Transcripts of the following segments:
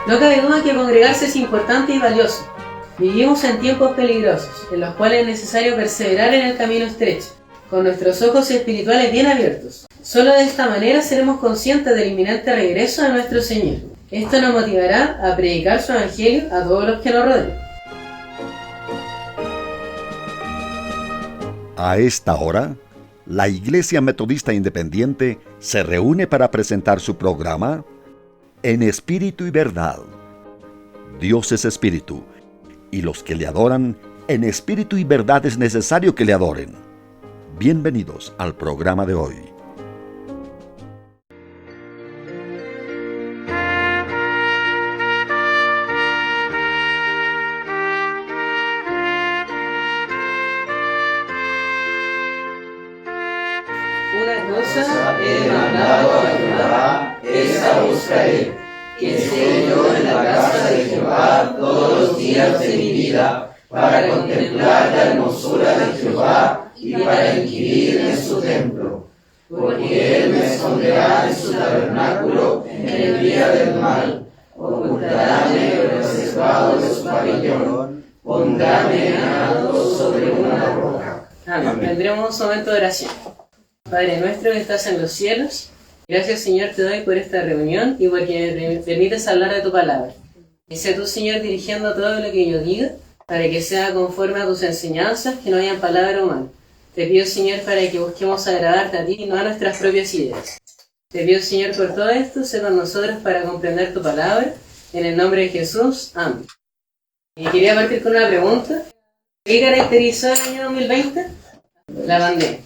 No cabe duda que congregarse es importante y valioso. Vivimos en tiempos peligrosos, en los cuales es necesario perseverar en el camino estrecho, con nuestros ojos espirituales bien abiertos. Solo de esta manera seremos conscientes del inminente regreso de nuestro Señor. Esto nos motivará a predicar su evangelio a todos los que nos rodean. A esta hora, la Iglesia Metodista Independiente se reúne para presentar su programa En Espíritu y Verdad. Dios es Espíritu, y los que le adoran en espíritu y verdad es necesario que le adoren. Bienvenidos al programa de hoy. Una cosa he demandado a Jehová, esa buscaré, que esté yo en la casa de Jehová todos los días de mi vida, para contemplar la hermosura de Jehová y para inquirir en su templo. Porque él me esconderá en su tabernáculo en el día del mal, ocultaráme reservado de su pabellón, pondráme en alto sobre una roca. Amén. Tendremos un momento de oración. Padre nuestro que estás en los cielos, gracias Señor te doy por esta reunión y porque me permites hablar de tu palabra. Que sea tú Señor dirigiendo todo lo que yo diga, para que sea conforme a tus enseñanzas, que no haya palabra humana. Te pido Señor para que busquemos agradarte a ti y no a nuestras propias ideas. Te pido Señor por todo esto, sé con nosotros para comprender tu palabra, en el nombre de Jesús, amén. Y quería partir con una pregunta. ¿Qué caracterizó el año 2020? La pandemia.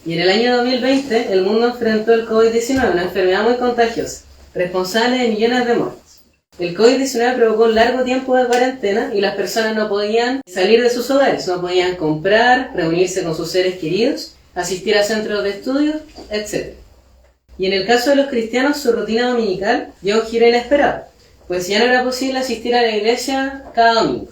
Y en el año 2020 el mundo enfrentó el COVID-19, una enfermedad muy contagiosa, responsable de millones de muertes. El COVID-19 provocó un largo tiempo de cuarentena y las personas no podían salir de sus hogares, no podían comprar, reunirse con sus seres queridos, asistir a centros de estudio, etc. Y en el caso de los cristianos su rutina dominical dio un giro inesperado, pues ya no era posible asistir a la iglesia cada domingo.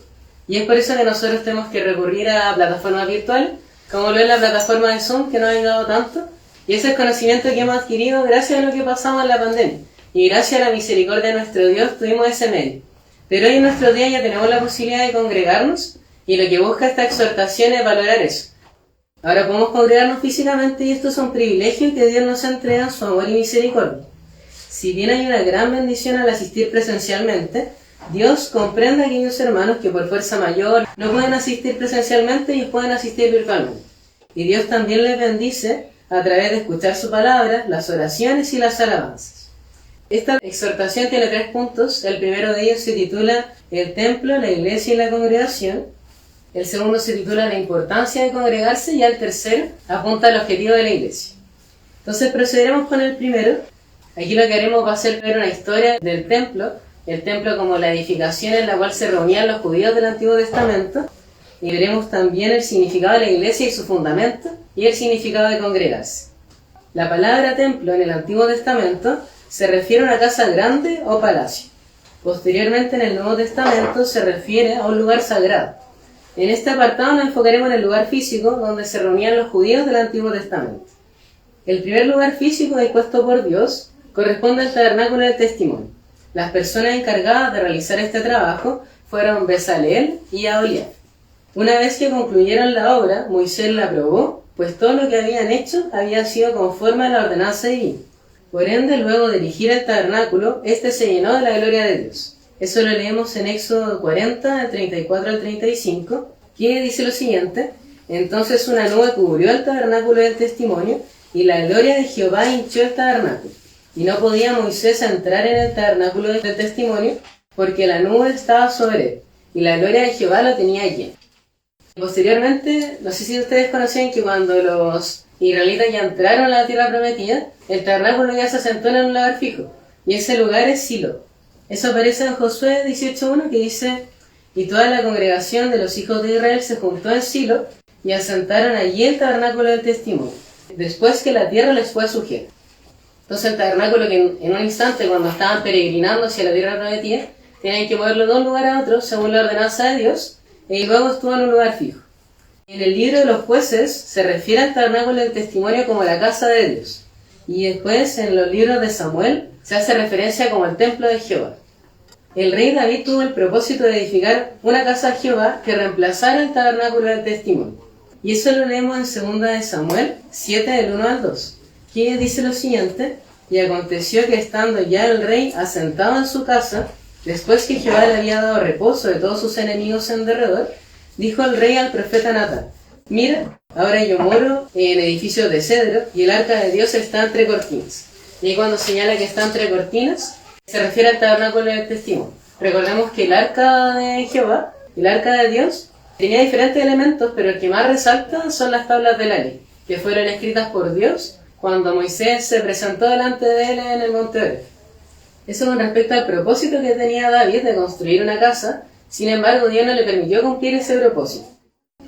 Y es por eso que nosotros tenemos que recurrir a plataformas virtuales, como lo es la plataforma de Zoom, que nos ha ayudado tanto, y ese es el conocimiento que hemos adquirido gracias a lo que pasamos en la pandemia, y gracias a la misericordia de nuestro Dios tuvimos ese medio. Pero hoy en nuestro día ya tenemos la posibilidad de congregarnos, y lo que busca esta exhortación es valorar eso. Ahora podemos congregarnos físicamente y esto es un privilegio que Dios nos entrega en su amor y misericordia. Si bien hay una gran bendición al asistir presencialmente, Dios comprende a aquellos hermanos que por fuerza mayor no pueden asistir presencialmente y pueden asistir virtualmente. Y Dios también les bendice a través de escuchar su palabra, las oraciones y las alabanzas. Esta exhortación tiene 3 puntos. El primero de ellos se titula El templo, la iglesia y la congregación. El segundo se titula La importancia de congregarse y el tercero apunta al objetivo de la iglesia. Entonces procederemos con el primero. Aquí lo que haremos va a ser ver una historia del templo, el templo como la edificación en la cual se reunían los judíos del Antiguo Testamento, y veremos también el significado de la iglesia y su fundamento, y el significado de congregarse. La palabra templo en el Antiguo Testamento se refiere a una casa grande o palacio. Posteriormente en el Nuevo Testamento se refiere a un lugar sagrado. En este apartado nos enfocaremos en el lugar físico donde se reunían los judíos del Antiguo Testamento. El primer lugar físico dispuesto por Dios corresponde al tabernáculo del testimonio. Las personas encargadas de realizar este trabajo fueron Bezaleel y Aholiab. Una vez que concluyeron la obra, Moisés la aprobó, pues todo lo que habían hecho había sido conforme a la ordenanza divina. Por ende, luego de erigir el tabernáculo, este se llenó de la gloria de Dios. Eso lo leemos en Éxodo 40, del 34 al 35, que dice lo siguiente: Entonces una nube cubrió el tabernáculo del testimonio, y la gloria de Jehová hinchó el tabernáculo. Y no podía Moisés entrar en el tabernáculo del testimonio, porque la nube estaba sobre él, y la gloria de Jehová lo tenía lleno. Posteriormente, no sé si ustedes conocían que cuando los israelitas ya entraron a la tierra prometida, el tabernáculo ya se asentó en un lugar fijo, y ese lugar es Silo. Eso aparece en Josué 18:1, que dice: Y toda la congregación de los hijos de Israel se juntó en Silo, y asentaron allí el tabernáculo del testimonio, después que la tierra les fue sujeta. Entonces el tabernáculo, que en un instante cuando estaban peregrinando hacia la tierra prometida, tenían que moverlo de un lugar a otro según la ordenanza de Dios, y luego estuvo en un lugar fijo. En el libro de los jueces se refiere al tabernáculo del testimonio como la casa de Dios, y después en los libros de Samuel se hace referencia como el templo de Jehová. el rey David tuvo el propósito de edificar una casa a Jehová que reemplazara el tabernáculo del testimonio. Y eso lo leemos en 2 de Samuel 7, del 1 al 2, que dice lo siguiente: y aconteció que estando ya el rey asentado en su casa, después que Jehová le había dado reposo de todos sus enemigos en derredor, dijo el rey al profeta Natán: mira, ahora yo moro en edificios de cedro, y el arca de Dios está entre cortinas. Y ahí cuando señala que está entre cortinas, se refiere al tabernáculo del testimonio. Recordemos que el arca de Jehová, el arca de Dios, tenía diferentes elementos, pero el que más resalta son las tablas de la ley, que fueron escritas por Dios cuando Moisés se presentó delante de él en el monte Oreb. Eso con respecto al propósito que tenía David de construir una casa. Sin embargo, Dios no le permitió cumplir ese propósito.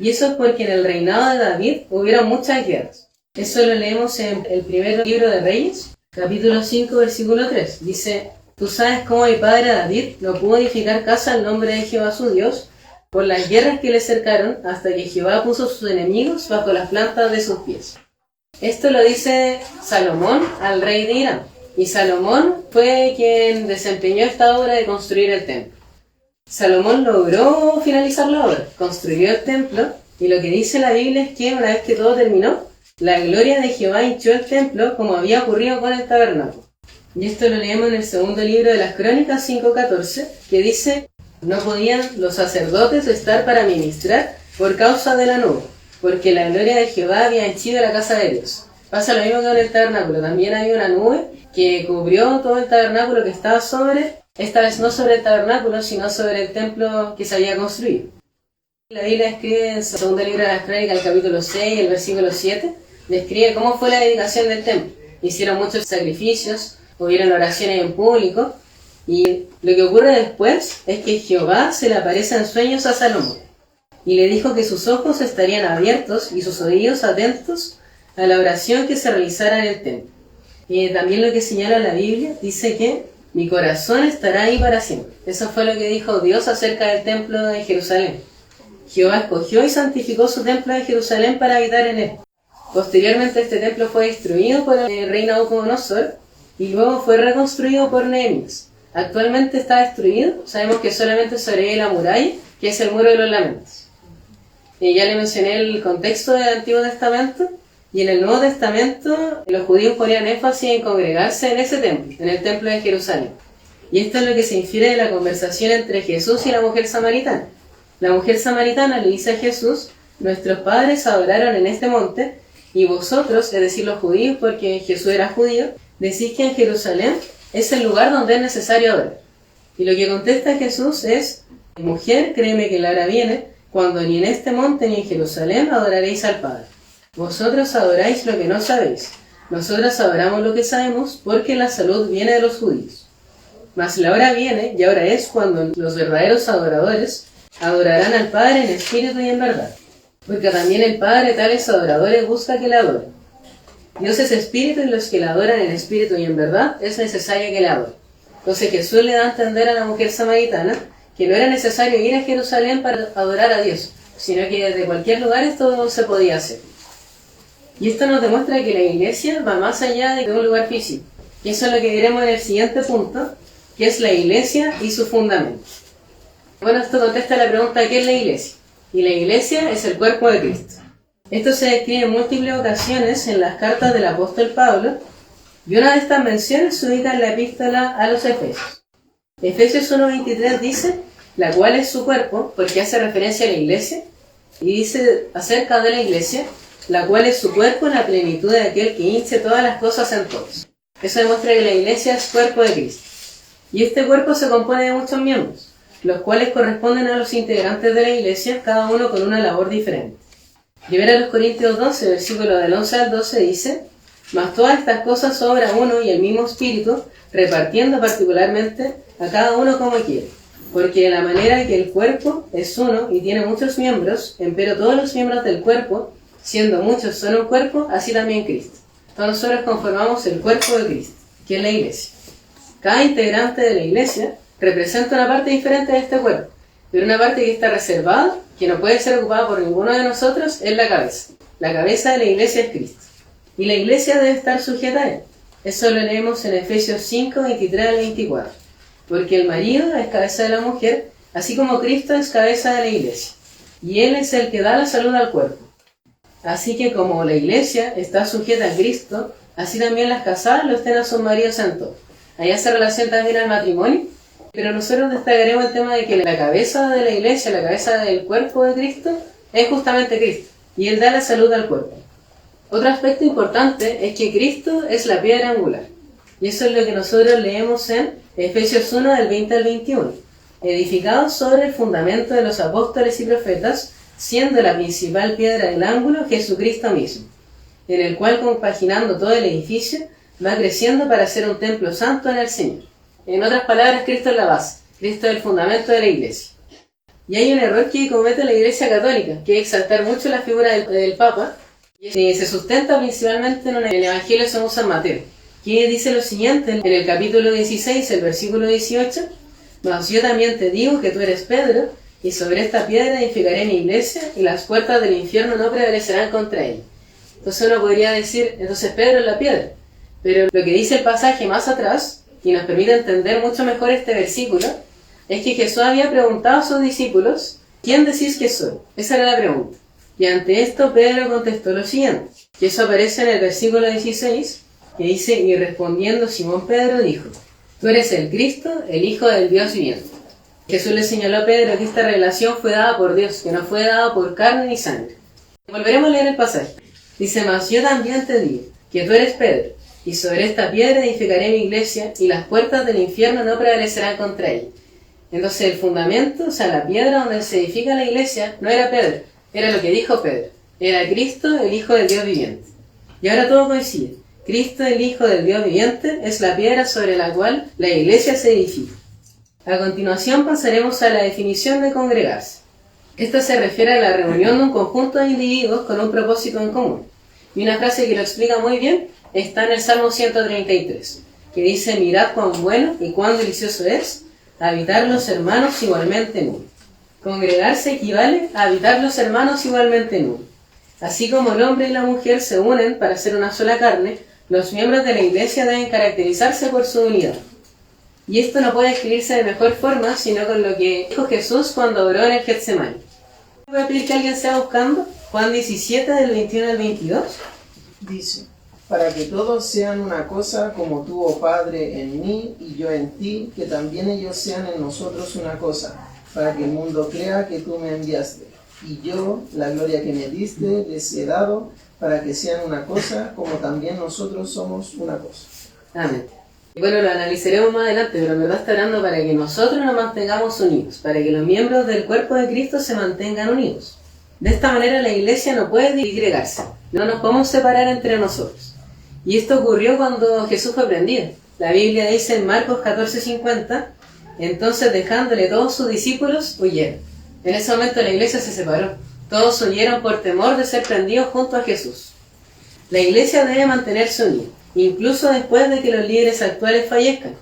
Y eso es porque en el reinado de David hubieron muchas guerras. Eso lo leemos en el primer libro de Reyes, capítulo 5, versículo 3. Dice: tú sabes cómo mi padre David no pudo edificar casa al nombre de Jehová su Dios, por las guerras que le cercaron, hasta que Jehová puso a sus enemigos bajo las plantas de sus pies. Esto lo dice Salomón al rey de Irán. Y Salomón fue quien desempeñó esta obra de construir el templo. Salomón logró finalizar la obra, construyó el templo, y lo que dice la Biblia es que una vez que todo terminó, la gloria de Jehová hinchó el templo como había ocurrido con el tabernáculo. Y esto lo leemos en el segundo libro de las Crónicas 5:14, que dice: no podían los sacerdotes estar para ministrar por causa de la nube, porque la gloria de Jehová había henchido la casa de Dios. Pasa lo mismo que con el tabernáculo. También había una nube que cubrió todo el tabernáculo que estaba esta vez no sobre el tabernáculo, sino sobre el templo que se había construido. La Biblia escribe en el segundo libro de las Crónicas, el capítulo 6, el versículo 7, describe cómo fue la dedicación del templo. Hicieron muchos sacrificios, hubieron oraciones en público, y lo que ocurre después es que Jehová se le aparece en sueños a Salomón, y le dijo que sus ojos estarían abiertos y sus oídos atentos a la oración que se realizara en el templo. Y también lo que señala la Biblia dice que mi corazón estará ahí para siempre. Eso fue lo que dijo Dios acerca del templo de Jerusalén. Jehová escogió y santificó su templo de Jerusalén para habitar en él. Posteriormente este templo fue destruido por el rey Nabucodonosor y luego fue reconstruido por Nehemías. Actualmente está destruido, sabemos que solamente sobrevive la muralla, que es el muro de los lamentos. Ya le mencioné el contexto del Antiguo Testamento, y en el Nuevo Testamento los judíos ponían énfasis en congregarse en ese templo, en el templo de Jerusalén. Y esto es lo que se infiere de la conversación entre Jesús y la mujer samaritana. La mujer samaritana le dice a Jesús: nuestros padres adoraron en este monte, y vosotros, es decir, los judíos, porque Jesús era judío, decís que en Jerusalén es el lugar donde es necesario adorar. Y lo que contesta Jesús es: mujer, créeme que la hora viene, cuando ni en este monte ni en Jerusalén adoraréis al Padre. Vosotros adoráis lo que no sabéis. Nosotros adoramos lo que sabemos, porque la salud viene de los judíos. Mas la hora viene, y ahora es, cuando los verdaderos adoradores adorarán al Padre en espíritu y en verdad. Porque también el Padre tales adoradores busca que le adoren. Dios es espíritu, y los que le adoran en espíritu y en verdad es necesario que le adoren. Entonces Jesús le da a entender a la mujer samaritana que no era necesario ir a Jerusalén para adorar a Dios, sino que desde cualquier lugar esto se podía hacer. Y esto nos demuestra que la iglesia va más allá de un lugar físico. Y eso es lo que veremos en el siguiente punto, que es la iglesia y su fundamento. Bueno, esto contesta la pregunta: ¿qué es la iglesia? Y la iglesia es el cuerpo de Cristo. Esto se describe en múltiples ocasiones en las cartas del apóstol Pablo, y una de estas menciones se ubica en la epístola a los Efesios. Efesios 1:23 dice: la cual es su cuerpo, porque hace referencia a la iglesia, y dice acerca de la iglesia: la cual es su cuerpo en la plenitud de aquel que hinche todas las cosas en todos. Eso demuestra que la iglesia es cuerpo de Cristo. Y este cuerpo se compone de muchos miembros, los cuales corresponden a los integrantes de la iglesia, cada uno con una labor diferente. 1 Corintios 12, versículo del 11 al 12 dice: mas todas estas cosas obra uno y el mismo Espíritu, repartiendo particularmente a cada uno como quiere. Porque de la manera que el cuerpo es uno y tiene muchos miembros, empero todos los miembros del cuerpo, siendo muchos son un cuerpo, así también Cristo. Todos nosotros conformamos el cuerpo de Cristo, que es la iglesia. Cada integrante de la iglesia representa una parte diferente de este cuerpo, pero una parte que está reservada, que no puede ser ocupada por ninguno de nosotros, es la cabeza. La cabeza de la iglesia es Cristo. Y la iglesia debe estar sujeta a él. Eso lo leemos en Efesios 5, 23 al 24. porque el marido es cabeza de la mujer, así como Cristo es cabeza de la iglesia, y Él es el que da la salud al cuerpo. Así que como la iglesia está sujeta a Cristo, así también las casadas lo estén a sus maridos en todo. Allá se relaciona también al matrimonio, pero nosotros destacaremos el tema de que la cabeza de la iglesia, la cabeza del cuerpo de Cristo, es justamente Cristo, y Él da la salud al cuerpo. Otro aspecto importante es que Cristo es la piedra angular, y eso es lo que nosotros leemos en Efesios 1, del 20 al 21, edificado sobre el fundamento de los apóstoles y profetas, siendo la principal piedra del ángulo Jesucristo mismo, en el cual, compaginando todo el edificio, va creciendo para ser un templo santo en el Señor. En otras palabras, Cristo es la base, Cristo es el fundamento de la iglesia. Y hay un error que comete la Iglesia Católica, que es exaltar mucho la figura del Papa, y se sustenta principalmente en el Evangelio según San Mateo, que dice lo siguiente en el capítulo 16, el versículo 18: «Mas yo también te digo que tú eres Pedro, y sobre esta piedra edificaré mi iglesia, y las puertas del infierno no prevalecerán contra ella». Entonces uno podría decir, entonces Pedro es la piedra. Pero lo que dice el pasaje más atrás, y nos permite entender mucho mejor este versículo, es que Jesús había preguntado a sus discípulos, ¿quién decís que soy? Esa era la pregunta. Y ante esto Pedro contestó lo siguiente, que eso aparece en el versículo 16, que dice: «Y respondiendo Simón Pedro dijo, tú eres el Cristo, el Hijo del Dios viviente». Jesús le señaló a Pedro que esta revelación fue dada por Dios, que no fue dada por carne ni sangre. Volveremos a leer el pasaje. Dice: «Mas yo también te digo que tú eres Pedro, y sobre esta piedra edificaré mi iglesia, y las puertas del infierno no prevalecerán contra ella». Entonces el fundamento, o sea, la piedra donde se edifica la iglesia, no era Pedro, era lo que dijo Pedro. Era Cristo, el Hijo del Dios viviente. Y ahora todo coincide. Cristo, el Hijo del Dios viviente, es la piedra sobre la cual la iglesia se edifica. A continuación pasaremos a la definición de congregarse. Esta se refiere a la reunión de un conjunto de individuos con un propósito en común. Y una frase que lo explica muy bien está en el Salmo 133, que dice: «Mirad cuán bueno y cuán delicioso es habitar los hermanos igualmente en uno». Congregarse equivale a habitar los hermanos igualmente en uno. Así como el hombre y la mujer se unen para ser una sola carne, los miembros de la iglesia deben caracterizarse por su unidad. Y esto no puede escribirse de mejor forma sino con lo que dijo Jesús cuando oró en el Getsemaní. ¿Puede pedir que alguien sea buscando? Juan 17, del 21 al 22. Dice: «Para que todos sean una cosa, como tú, oh Padre, en mí y yo en ti, que también ellos sean en nosotros una cosa, para que el mundo crea que tú me enviaste. Y yo, la gloria que me diste, les he dado, para que sean una cosa, como también nosotros somos una cosa». Amén. Y bueno, lo analizaremos más adelante, pero en verdad está hablando para que nosotros nos mantengamos unidos, para que los miembros del cuerpo de Cristo se mantengan unidos. De esta manera la iglesia no puede disgregarse, no nos podemos separar entre nosotros. Y esto ocurrió cuando Jesús fue prendido. La Biblia dice en Marcos 14:50, entonces dejándole todos sus discípulos, huyeron. En ese momento la iglesia se separó. Todos huyeron por temor de ser prendidos junto a Jesús. La iglesia debe mantenerse unida, incluso después de que los líderes actuales fallezcan.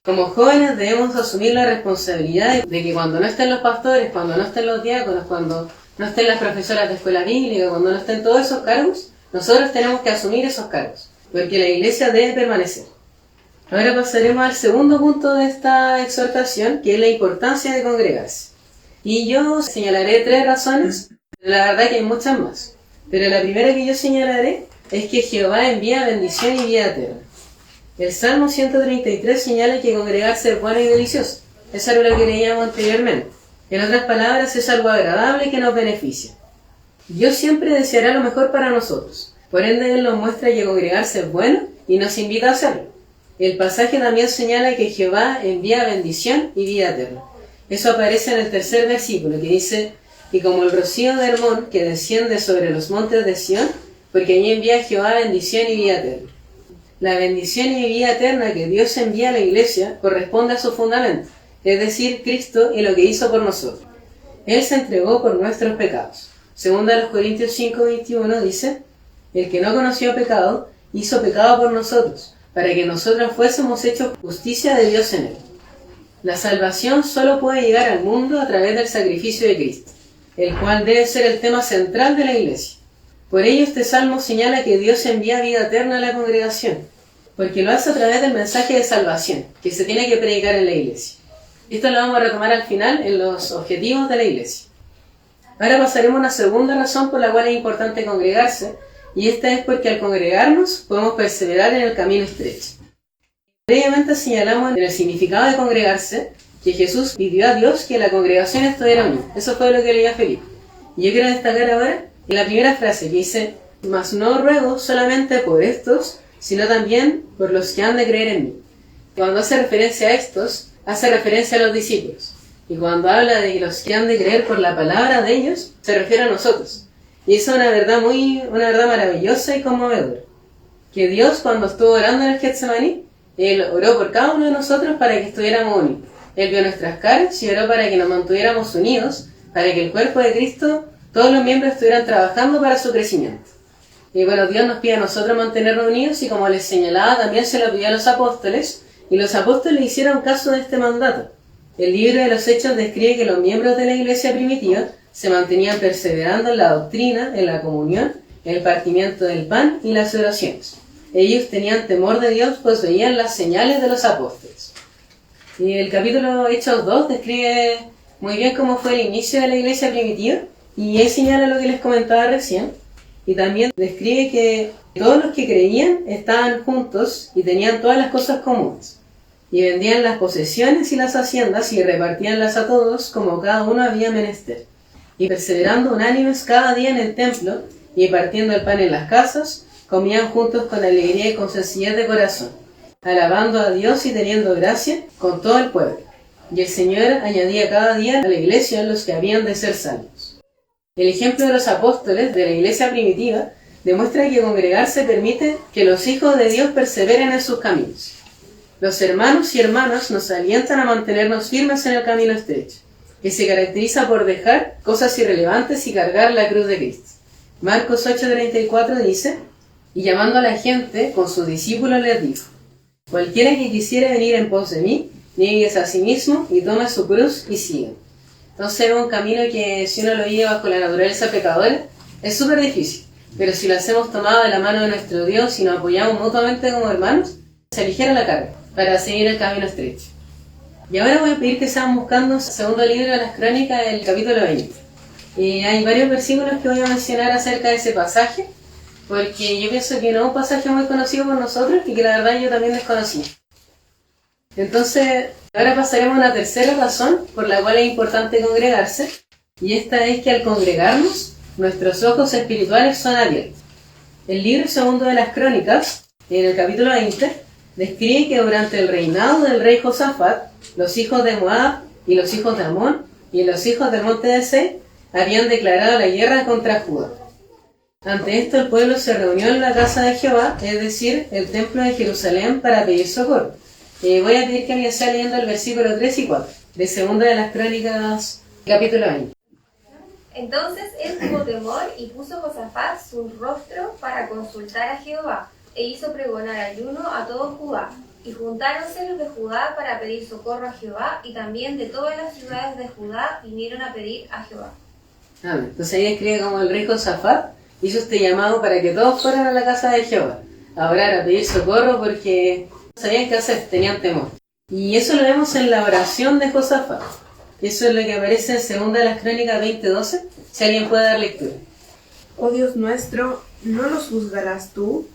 Como jóvenes debemos asumir la responsabilidad de que cuando no estén los pastores, cuando no estén los diáconos, cuando no estén las profesoras de escuela bíblica, cuando no estén todos esos cargos, nosotros tenemos que asumir esos cargos, porque la iglesia debe permanecer. Ahora pasaremos al segundo punto de esta exhortación, que es la importancia de congregarse. Y yo señalaré 3 razones, la verdad que hay muchas más, pero la primera que yo señalaré es que Jehová envía bendición y vida eterna. El Salmo 133 señala que congregarse es bueno y delicioso. Eso era lo que leíamos anteriormente. En otras palabras, es algo agradable que nos beneficia. Dios siempre deseará lo mejor para nosotros. Por ende, Él nos muestra que congregarse es bueno y nos invita a hacerlo. El pasaje también señala que Jehová envía bendición y vida eterna. Eso aparece en el 3er versículo, que dice: «Y como el rocío de Hermón que desciende sobre los montes de Sión, porque allí envía Jehová bendición y vida eterna». La bendición y vida eterna que Dios envía a la iglesia corresponde a su fundamento, es decir, Cristo y lo que hizo por nosotros. Él se entregó por nuestros pecados. Segunda de los Corintios 5:21 dice: «El que no conoció pecado, hizo pecado por nosotros, para que nosotros fuésemos hechos justicia de Dios en él». La salvación solo puede llegar al mundo a través del sacrificio de Cristo, el cual debe ser el tema central de la iglesia. Por ello este salmo señala que Dios envía vida eterna a la congregación, porque lo hace a través del mensaje de salvación, que se tiene que predicar en la iglesia. Esto lo vamos a retomar al final en los objetivos de la iglesia. Ahora pasaremos a una segunda razón por la cual es importante congregarse, y esta es porque al congregarnos podemos perseverar en el camino estrecho. Previamente señalamos en el significado de congregarse que Jesús pidió a Dios que la congregación estuviera unida. Eso fue lo que leía Felipe. Y yo quiero destacar ahora en la primera frase que dice: mas no ruego solamente por estos, sino también por los que han de creer en mí. Cuando hace referencia a estos, hace referencia a los discípulos. Y cuando habla de los que han de creer por la palabra de ellos, se refiere a nosotros. Y eso es una verdad maravillosa y conmovedora. Que Dios, cuando estuvo orando en el Getsemaní, Él oró por cada uno de nosotros para que estuviéramos unidos. Él vio nuestras caras y oró para que nos mantuviéramos unidos, para que el cuerpo de Cristo, todos los miembros estuvieran trabajando para su crecimiento. Y bueno, Dios nos pide a nosotros mantenernos unidos, y como les señalaba, también se lo pidió a los apóstoles, y los apóstoles hicieron caso de este mandato. El libro de los Hechos describe que los miembros de la iglesia primitiva se mantenían perseverando en la doctrina, en la comunión, en el partimiento del pan y las oraciones. Ellos tenían temor de Dios, pues veían las señales de los apóstoles. Y el capítulo Hechos 2 describe muy bien cómo fue el inicio de la iglesia primitiva, y ahí señala lo que les comentaba recién, y también describe que todos los que creían estaban juntos y tenían todas las cosas comunes, y vendían las posesiones y las haciendas y repartíanlas a todos como cada uno había menester, y perseverando unánimes cada día en el templo y partiendo el pan en las casas, comían juntos con alegría y con sencillez de corazón, alabando a Dios y teniendo gracia con todo el pueblo. Y el Señor añadía cada día a la iglesia los que habían de ser salvos. El ejemplo de los apóstoles de la iglesia primitiva demuestra que congregarse permite que los hijos de Dios perseveren en sus caminos. Los hermanos y hermanas nos alientan a mantenernos firmes en el camino estrecho, que se caracteriza por dejar cosas irrelevantes y cargar la cruz de Cristo. Marcos 8:34 dice: y llamando a la gente, con sus discípulos les dijo: cualquiera que quisiera venir en pos de mí, nieguese a sí mismo y tome su cruz y siga. Entonces es un camino que, si uno lo lleva bajo la naturaleza pecadora, es súper difícil, pero si lo hacemos tomado de la mano de nuestro Dios y nos apoyamos mutuamente como hermanos, se aligera la carga para seguir el camino estrecho. Y ahora voy a pedir que sean buscando el segundo libro de las Crónicas, el capítulo 20. Hay varios versículos que voy a mencionar acerca de ese pasaje, porque yo pienso que no es un pasaje muy conocido por nosotros y que la verdad yo también desconocía. Entonces, ahora pasaremos a una tercera razón por la cual es importante congregarse, y esta es que al congregarnos, nuestros ojos espirituales son abiertos. El libro segundo de las Crónicas, en el capítulo 20, describe que durante el reinado del rey Josafat, los hijos de Moab y los hijos de Amón y los hijos del monte de Seir habían declarado la guerra contra Judá. Ante esto el pueblo se reunió en la casa de Jehová, es decir, el templo de Jerusalén, para pedir socorro. Voy a pedir que alguien sea leyendo el versículo 3 y 4 de segunda de las Crónicas, capítulo 20. Entonces él tuvo temor y puso Josafat su rostro para consultar a Jehová, e hizo pregonar ayuno a todo Judá. Y juntáronse los de Judá para pedir socorro a Jehová, y también de todas las ciudades de Judá vinieron a pedir a Jehová. Entonces ahí describe como el rey Josafat hizo este llamado para que todos fueran a la casa de Jehová a orar, a pedir socorro, porque no sabían qué hacer, tenían temor. Y eso lo vemos en la oración de Josafat. Eso es lo que aparece en segunda de las Crónicas 20:12, si alguien puede dar lectura. Oh Dios nuestro, ¿no nos juzgarás tú?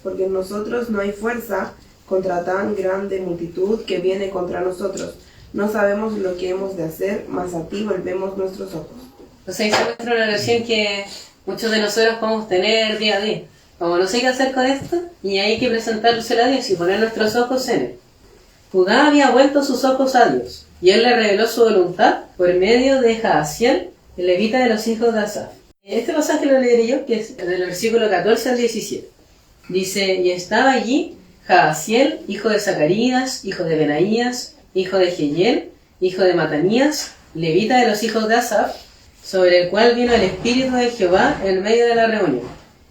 Porque en nosotros no hay fuerza contra tan grande multitud que viene contra nosotros. No sabemos lo que hemos de hacer, mas a ti volvemos nuestros ojos. Entonces ahí se muestra una oración que muchos de nosotros podemos tener día a día. Como no sé qué hacer con esto, y hay que presentárselo a Dios y poner nuestros ojos en Él. Judá había vuelto sus ojos a Dios, y Él le reveló su voluntad por medio de Jaasiel, el levita de los hijos de Asaf. Este pasaje lo leeré yo, que es del versículo 14 al 17. Dice: y estaba allí Jaasiel, hijo de Zacarías, hijo de Benaías, hijo de Jehiel, hijo de Matanías, levita de los hijos de Asaf, sobre el cual vino el Espíritu de Jehová en medio de la reunión.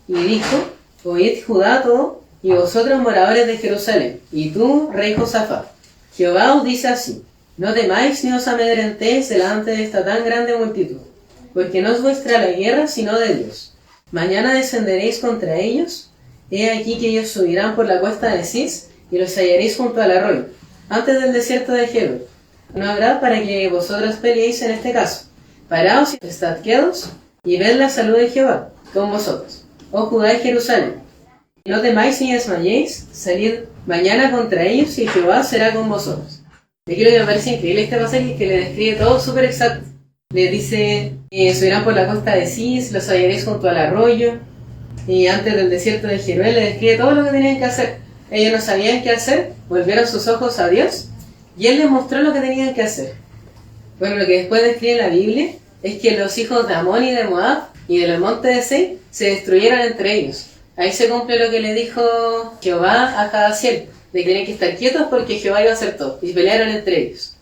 Y dijo: oíd Judá todo, y vosotros moradores de Jerusalén, y tú, rey Josafat, Jehová os dice así: no temáis ni os amedrentéis delante de esta tan grande multitud, porque no es vuestra la guerra, sino de Dios. Mañana descenderéis contra ellos. He aquí que ellos subirán por la cuesta de Cis, y los hallaréis junto al arroyo, antes del desierto de Jebel. no habrá para que vosotros peleéis en este caso. Paraos y estad quietos y ved la salud de Jehová con vosotros, oh Judá y Jerusalén. No temáis ni desmayéis, salid mañana contra ellos y Jehová será con vosotros. Aquí lo que me parece increíble este pasaje es que le describe todo súper exacto. Le dice, subirán por la costa de Cis, los hallaréis junto al arroyo, y antes del desierto de Jeruel le describe todo lo que tenían que hacer. Ellos no sabían qué hacer, volvieron sus ojos a Dios, y Él les mostró lo que tenían que hacer. Bueno, lo que después describe la Biblia es que los hijos de Amón y de Moab y del monte de Seir se destruyeron entre ellos. Ahí se cumple lo que le dijo Jehová a Jadaciel, de que tenían que estar quietos porque Jehová iba a hacer todo, y pelearon entre ellos.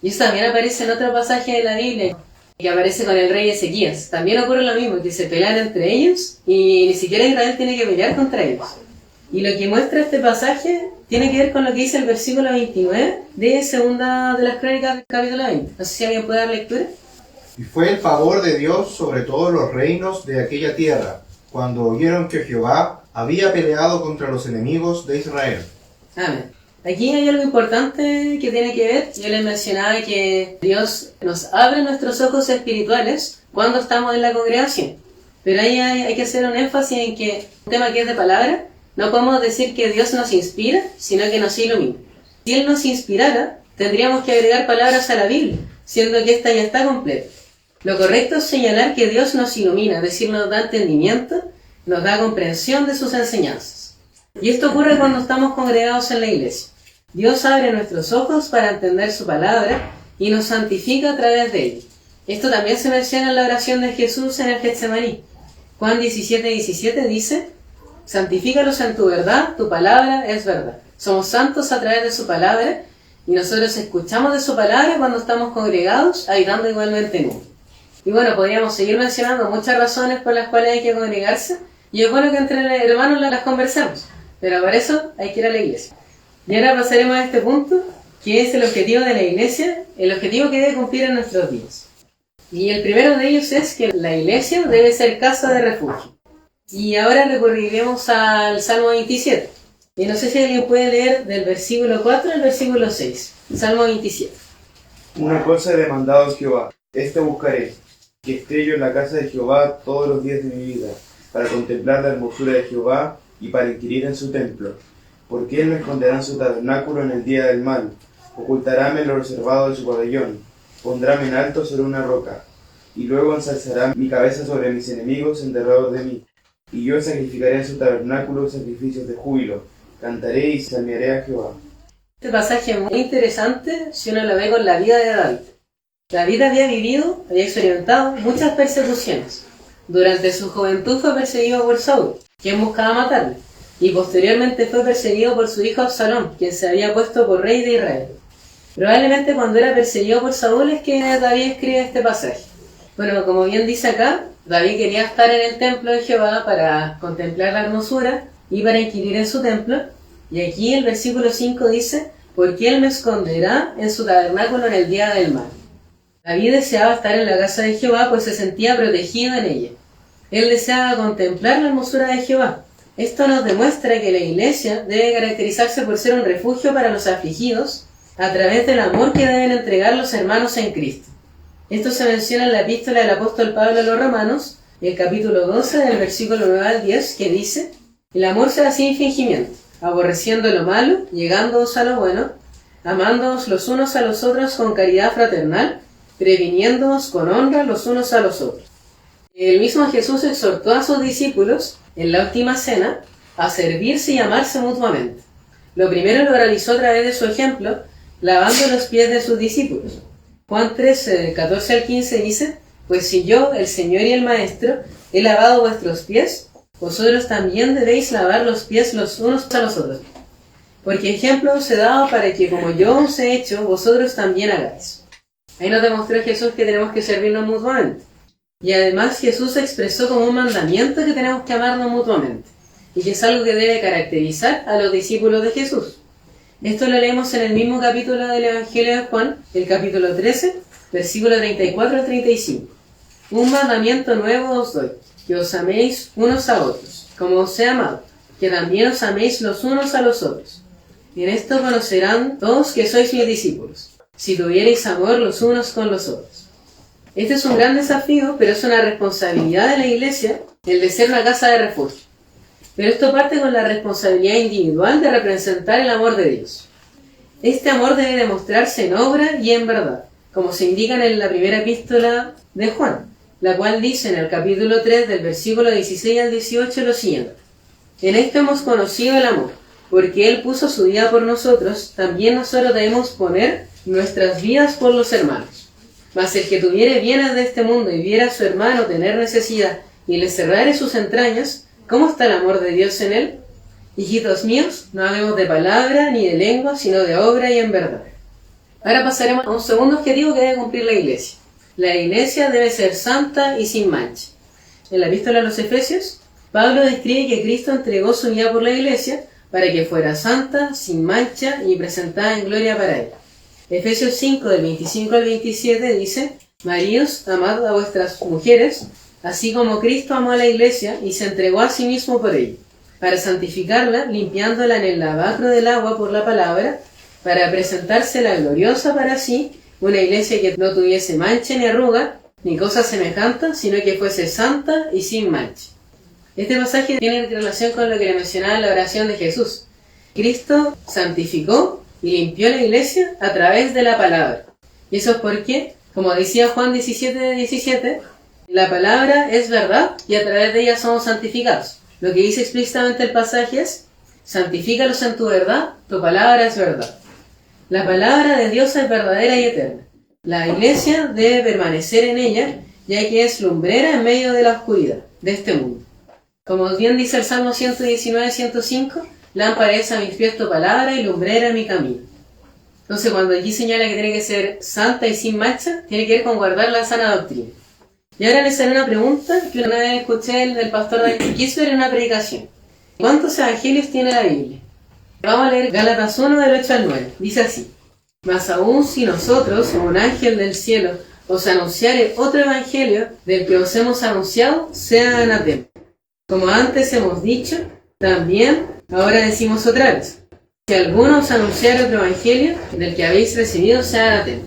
Y eso también aparece en otro pasaje de la Biblia, que aparece con el rey Ezequías. También ocurre lo mismo, que se pelean entre ellos, y ni siquiera Israel tiene que pelear contra ellos. Y lo que muestra este pasaje tiene que ver con lo que dice el versículo 29 de Segunda de las Crónicas, capítulo 20. No sé si alguien puede dar lectura. Y fue el favor de Dios sobre todos los reinos de aquella tierra, cuando oyeron que Jehová había peleado contra los enemigos de Israel. Amén. Aquí hay algo importante que tiene que ver. Yo les mencionaba que Dios nos abre nuestros ojos espirituales cuando estamos en la congregación. Pero ahí hay que hacer un énfasis en que un tema que es de palabra, no podemos decir que Dios nos inspira, sino que nos ilumina. Si Él nos inspirara, tendríamos que agregar palabras a la Biblia, siendo que esta ya está completa. Lo correcto es señalar que Dios nos ilumina, es decir, nos da entendimiento, nos da comprensión de sus enseñanzas. Y esto ocurre cuando estamos congregados en la iglesia. Dios abre nuestros ojos para entender su palabra y nos santifica a través de ella. Esto también se menciona en la oración de Jesús en el Getsemaní. Juan 17:17 dice: santifícalos en tu verdad, tu palabra es verdad. Somos santos a través de su palabra y nosotros escuchamos de su palabra cuando estamos congregados, habitando igualmente en uno. Y bueno, podríamos seguir mencionando muchas razones por las cuales hay que congregarse, y es bueno que entre hermanos las conversemos, pero para eso hay que ir a la iglesia. Y ahora pasaremos a este punto, que es el objetivo de la iglesia, el objetivo que debe cumplir en nuestros días. Y el primero de ellos es que la iglesia debe ser casa de refugio. Y ahora recurriremos al Salmo 27. Y no sé si alguien puede leer del versículo 4 al versículo 6. Salmo 27. Una cosa he demandado a Jehová, esta buscaré, que esté yo en la casa de Jehová todos los días de mi vida, para contemplar la hermosura de Jehová y para inquirir en su templo. Porque él me esconderá en su tabernáculo en el día del mal, ocultaráme en lo reservado de su pabellón, pondráme en alto sobre una roca, y luego ensalzará mi cabeza sobre mis enemigos enterrados de mí. Y yo sacrificaré en su tabernáculo sacrificios de júbilo, cantaré y salmearé a Jehová. Este pasaje es muy interesante si uno lo ve con la vida de David. David había experimentado muchas persecuciones. Durante su juventud fue perseguido por Saúl, quien buscaba matarle, y posteriormente fue perseguido por su hijo Absalón, quien se había puesto por rey de Israel. Probablemente cuando era perseguido por Saúl es que David escribe este pasaje. Bueno, como bien dice acá, David quería estar en el templo de Jehová para contemplar la hermosura y para inquirir en su templo, y aquí el versículo 5 dice: porque él me esconderá en su tabernáculo en el día del mal. David deseaba estar en la casa de Jehová, pues se sentía protegido en ella. Él deseaba contemplar la hermosura de Jehová. Esto nos demuestra que la iglesia debe caracterizarse por ser un refugio para los afligidos, a través del amor que deben entregar los hermanos en Cristo. Esto se menciona en la epístola del apóstol Pablo a los Romanos, el capítulo 12, del versículo 9 al 10, que dice: el amor sea sin fingimiento, aborreciendo lo malo, llegándoos a lo bueno, amándoos los unos a los otros con caridad fraternal, previniéndoos con honra los unos a los otros. El mismo Jesús exhortó a sus discípulos, en la última cena, a servirse y amarse mutuamente. Lo primero lo realizó a través de su ejemplo, lavando los pies de sus discípulos. Juan 13, 14 al 15 dice: pues si yo, el Señor y el Maestro, he lavado vuestros pies, vosotros también debéis lavar los pies los unos a los otros. Porque ejemplo os he dado para que, como yo os he hecho, vosotros también hagáis. Ahí nos demostró Jesús que tenemos que servirnos mutuamente. Y además Jesús expresó como un mandamiento que tenemos que amarnos mutuamente, y que es algo que debe caracterizar a los discípulos de Jesús. Esto lo leemos en el mismo capítulo del Evangelio de Juan, el capítulo 13, versículo 34 al 35. Un mandamiento nuevo os doy, que os améis unos a otros, como os he amado, que también os améis los unos a los otros. Y en esto conocerán todos que sois mis discípulos, si tuvierais amor los unos con los otros. Este es un gran desafío, pero es una responsabilidad de la Iglesia el de ser una casa de refugio. Pero esto parte con la responsabilidad individual de representar el amor de Dios. Este amor debe demostrarse en obra y en verdad, como se indica en la primera epístola de Juan, la cual dice en el capítulo 3 del versículo 16 al 18 lo siguiente: en esto hemos conocido el amor, porque Él puso su vida por nosotros, también nosotros debemos poner nuestras vidas por los hermanos. Mas el que tuviere bienes de este mundo y viera a su hermano tener necesidad y le cerrare sus entrañas, ¿cómo está el amor de Dios en él? Hijitos míos, no hablemos de palabra ni de lengua, sino de obra y en verdad. Ahora pasaremos a un segundo objetivo que debe cumplir la Iglesia. La Iglesia debe ser santa y sin mancha. En la epístola a los Efesios, Pablo describe que Cristo entregó su vida por la Iglesia para que fuera santa, sin mancha y presentada en gloria para Él. Efesios 5, del 25 al 27 dice: maridos, amad a vuestras mujeres, así como Cristo amó a la Iglesia y se entregó a sí mismo por ella, para santificarla, limpiándola en el lavacro del agua por la palabra, para presentársela gloriosa para sí, una Iglesia que no tuviese mancha ni arruga, ni cosa semejante, sino que fuese santa y sin mancha. Este pasaje tiene relación con lo que le mencionaba en la oración de Jesús. Cristo santificó y limpió la Iglesia a través de la palabra. Y eso es porque, como decía Juan 17:17, la palabra es verdad y a través de ella somos santificados. Lo que dice explícitamente el pasaje es: santifícalos en tu verdad, tu palabra es verdad. La palabra de Dios es verdadera y eterna. La Iglesia debe permanecer en ella, ya que es lumbrera en medio de la oscuridad de este mundo. Como bien dice el Salmo 119:105, lámpara es a mis pies tu palabra y lumbrera mi camino. Entonces, cuando aquí señala que tiene que ser santa y sin mancha, tiene que ver con guardar la sana doctrina. Y ahora les haré una pregunta que una vez escuché del pastor David Kisper en una predicación. ¿Cuántos evangelios tiene la Biblia? Vamos a leer Gálatas 1 del 8 al 9. Dice así: mas aún si nosotros, o un ángel del cielo, os anunciare otro evangelio del que os hemos anunciado, sea anatema. Como antes hemos dicho, también ahora decimos otra vez: si alguno os anunciare otro evangelio del que habéis recibido, sea anatema.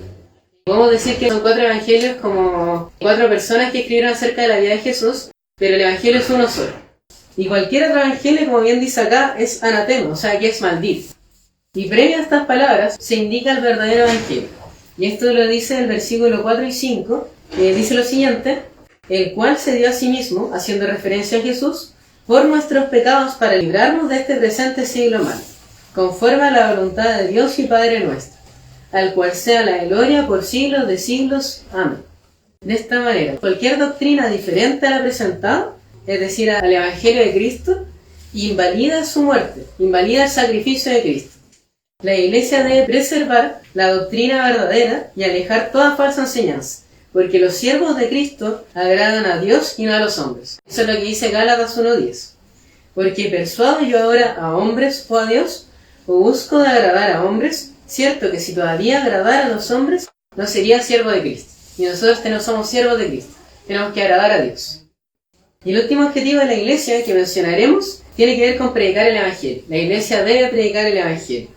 Podemos decir que son 4 evangelios, como 4 personas que escribieron acerca de la vida de Jesús, pero el evangelio es uno solo. Y cualquier otro evangelio, como bien dice acá, es anatema, o sea que es maldito. Y previo a estas palabras se indica el verdadero evangelio. Y esto lo dice el versículo 4 y 5, que dice lo siguiente: el cual se dio a sí mismo, haciendo referencia a Jesús, por nuestros pecados para librarnos de este presente siglo malo, conforme a la voluntad de Dios y Padre nuestro, al cual sea la gloria por siglos de siglos. Amén. De esta manera, cualquier doctrina diferente a la presentada, es decir, al Evangelio de Cristo, invalida su muerte, invalida el sacrificio de Cristo. La Iglesia debe preservar la doctrina verdadera y alejar toda falsa enseñanza, porque los siervos de Cristo agradan a Dios y no a los hombres. Eso es lo que dice Gálatas 1:10. Porque persuado yo ahora a hombres o a Dios, o busco de agradar a hombres, cierto que si todavía agradara a los hombres, no sería siervo de Cristo. Y nosotros no somos siervos de Cristo, tenemos que agradar a Dios. Y el último objetivo de la Iglesia que mencionaremos tiene que ver con predicar el Evangelio. La Iglesia debe predicar el Evangelio.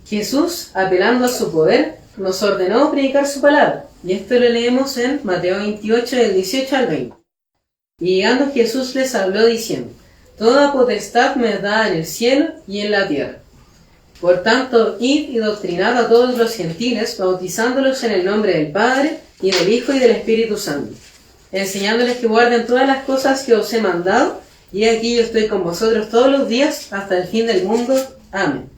Jesús, apelando a su poder, nos ordenó predicar su palabra. Y esto lo leemos en Mateo 28, del 18 al 20. Y llegando Jesús les habló diciendo: toda potestad me es dada en el cielo y en la tierra. Por tanto, id y doctrinad a todos los gentiles, bautizándolos en el nombre del Padre, y del Hijo, y del Espíritu Santo, enseñándoles que guarden todas las cosas que os he mandado, y aquí yo estoy con vosotros todos los días, hasta el fin del mundo. Amén.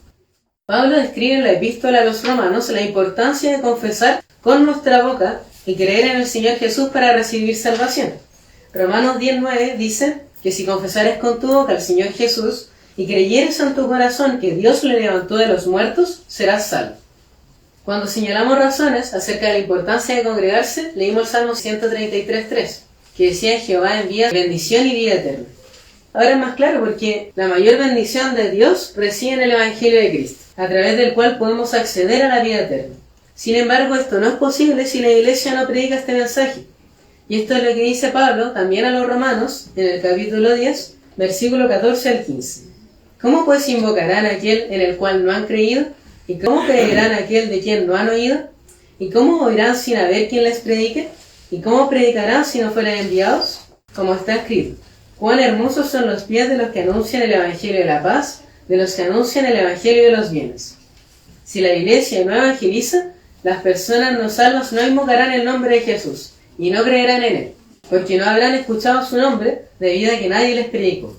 Pablo describe en la epístola a los romanos la importancia de confesar con nuestra boca y creer en el Señor Jesús para recibir salvación. Romanos 10:9 dice que si confesares con tu boca al Señor Jesús y creyeres en tu corazón que Dios le levantó de los muertos, serás salvo. Cuando señalamos razones acerca de la importancia de congregarse, leímos el Salmo 133:3, que decía: Jehová envía bendición y vida eterna. Ahora es más claro porque la mayor bendición de Dios reside en el Evangelio de Cristo, a través del cual podemos acceder a la vida eterna. Sin embargo, esto no es posible si la Iglesia no predica este mensaje. Y esto es lo que dice Pablo también a los romanos, en el capítulo 10, versículo 14 al 15. ¿Cómo pues invocarán a aquel en el cual no han creído? ¿Y cómo creerán a aquel de quien no han oído? ¿Y cómo oirán sin haber quien les predique? ¿Y cómo predicarán si no fueran enviados? Como está escrito: cuán hermosos son los pies de los que anuncian el evangelio de la paz, de los que anuncian el evangelio de los bienes. Si la iglesia no evangeliza, las personas no salvas no invocarán el nombre de Jesús y no creerán en él, porque no habrán escuchado su nombre debido a que nadie les predicó.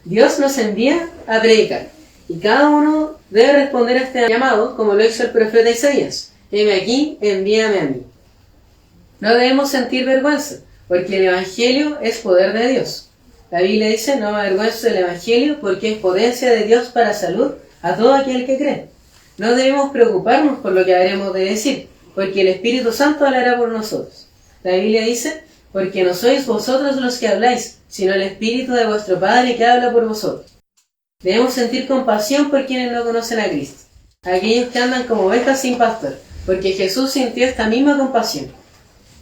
Dios nos envía a predicar, y cada uno debe responder a este llamado como lo hizo el profeta Isaías: heme aquí, envíame a mí. No debemos sentir vergüenza, porque el evangelio es poder de Dios. La Biblia dice: no me avergüenzo del evangelio, porque es potencia de Dios para salud a todo aquel que cree. No debemos preocuparnos por lo que habremos de decir, porque el Espíritu Santo hablará por nosotros. La Biblia dice: porque no sois vosotros los que habláis, sino el Espíritu de vuestro Padre que habla por vosotros. Debemos sentir compasión por quienes no conocen a Cristo, aquellos que andan como ovejas sin pastor, porque Jesús sintió esta misma compasión.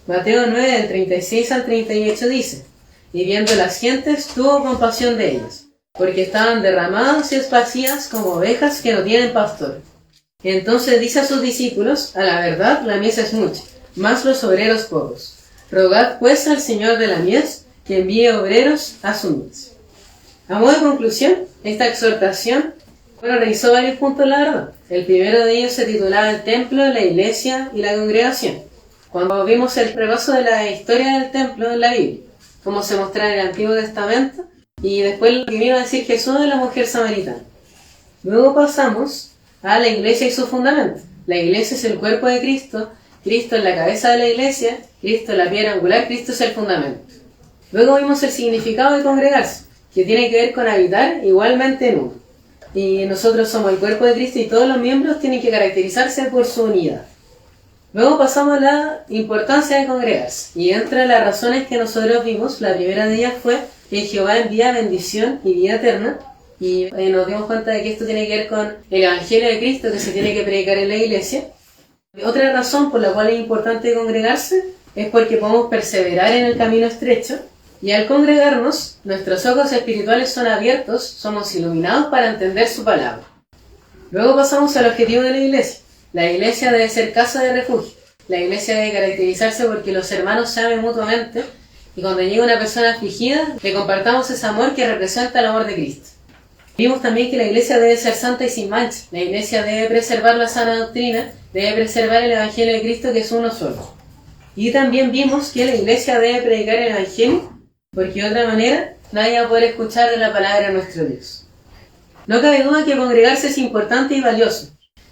Mateo 9, del 36 al 38 dice: y viendo las gentes, tuvo compasión de ellas, porque estaban derramadas y esparcidas como ovejas que no tienen pastor. Entonces dice a sus discípulos: a la verdad, la mies es mucha, mas los obreros pocos. Rogad pues al Señor de la mies que envíe obreros a su mies. A modo de conclusión, esta exhortación realizó varios puntos, la verdad. El primero de ellos se titulaba el templo, la iglesia y la congregación. Cuando vimos el repaso de la historia del templo en la Biblia, cómo se mostraba en el Antiguo Testamento, y después lo que vino a decir Jesús de la mujer samaritana. Luego pasamos a la iglesia y su fundamento. La iglesia es el cuerpo de Cristo, Cristo es la cabeza de la iglesia, Cristo es la piedra angular, Cristo es el fundamento. Luego vimos el significado de congregarse, que tiene que ver con habitar igualmente en uno. Y nosotros somos el cuerpo de Cristo y todos los miembros tienen que caracterizarse por su unidad. Luego pasamos a la importancia de congregarse. Y entre las razones que nosotros vimos, la primera de ellas fue que Jehová envía bendición y vida eterna. Y nos dimos cuenta de que esto tiene que ver con el Evangelio de Cristo que se tiene que predicar en la iglesia. Otra razón por la cual es importante congregarse es porque podemos perseverar en el camino estrecho. Y al congregarnos, nuestros ojos espirituales son abiertos, somos iluminados para entender su palabra. Luego pasamos al objetivo de la iglesia. La iglesia debe ser casa de refugio. La iglesia debe caracterizarse porque los hermanos se amen mutuamente y cuando llegue una persona afligida, le compartamos ese amor que representa el amor de Cristo. Vimos también que la iglesia debe ser santa y sin mancha. La iglesia debe preservar la sana doctrina, debe preservar el Evangelio de Cristo que es uno solo. Y también vimos que la iglesia debe predicar el Evangelio porque de otra manera nadie va a poder escuchar de la palabra de nuestro Dios. No cabe duda que congregarse es importante y valioso.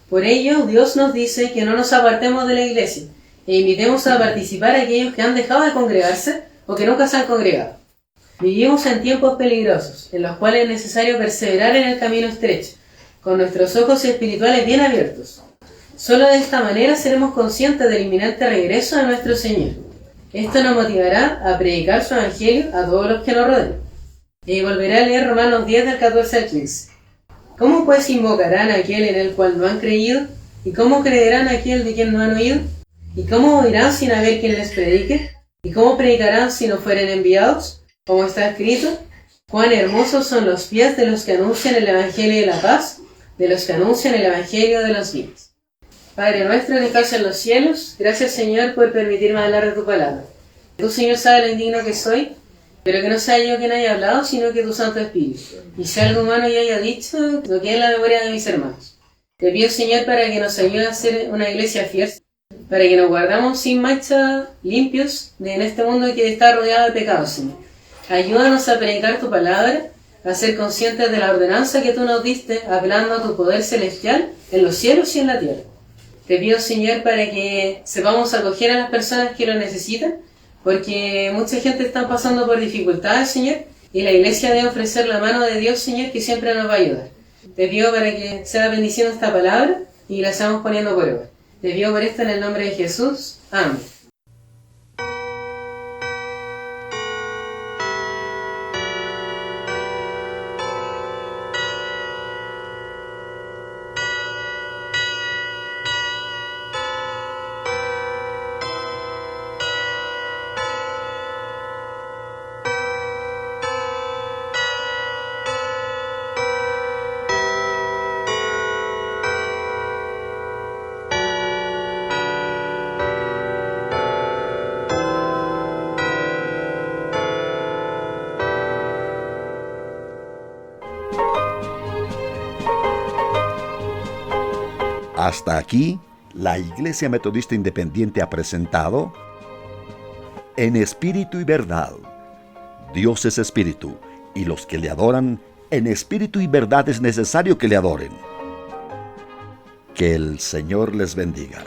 Por ello, Dios nos dice que no nos apartemos de la iglesia e invitemos a participar a aquellos que han dejado de congregarse o que nunca se han congregado. Vivimos en tiempos peligrosos, en los cuales es necesario perseverar en el camino estrecho, con nuestros ojos espirituales bien abiertos. Solo de esta manera seremos conscientes del inminente regreso de nuestro Señor. Esto nos motivará a predicar su evangelio a todos los que nos rodean. Y volveré a leer Romanos 10 del 14 al 15. ¿Cómo pues invocarán a aquel en el cual no han creído? ¿Y cómo creerán a aquel de quien no han oído? ¿Y cómo oirán sin haber quien les predique? ¿Y cómo predicarán si no fueren enviados? Como está escrito: cuán hermosos son los pies de los que anuncian el evangelio de la paz, de los que anuncian el evangelio de los bienes. Padre nuestro que estás en los cielos, gracias Señor por permitirme hablar de tu palabra. Tú, Señor, sabes lo indigno que soy, pero que no sea yo quien haya hablado, sino que tu Santo Espíritu. Y si algo humano ya haya dicho, lo quede en la memoria de mis hermanos. Te pido, Señor, para que nos ayude a ser una iglesia fiel, para que nos guardamos sin mancha, limpios, en este mundo que está rodeado de pecados, Señor. Ayúdanos a predicar tu palabra, a ser conscientes de la ordenanza que tú nos diste, apelando a tu poder celestial en los cielos y en la tierra. Te pido, Señor, para que sepamos acoger a las personas que lo necesitan, porque mucha gente está pasando por dificultades, Señor, y la iglesia debe ofrecer la mano de Dios, Señor, que siempre nos va a ayudar. Te pido para que sea bendiciendo esta palabra y la estamos poniendo por obra. Te pido por esto en el nombre de Jesús. Amén. Hasta aquí, la Iglesia Metodista Independiente ha presentado En Espíritu y Verdad. Dios es Espíritu, y los que le adoran en espíritu y verdad es necesario que le adoren. Que el Señor les bendiga.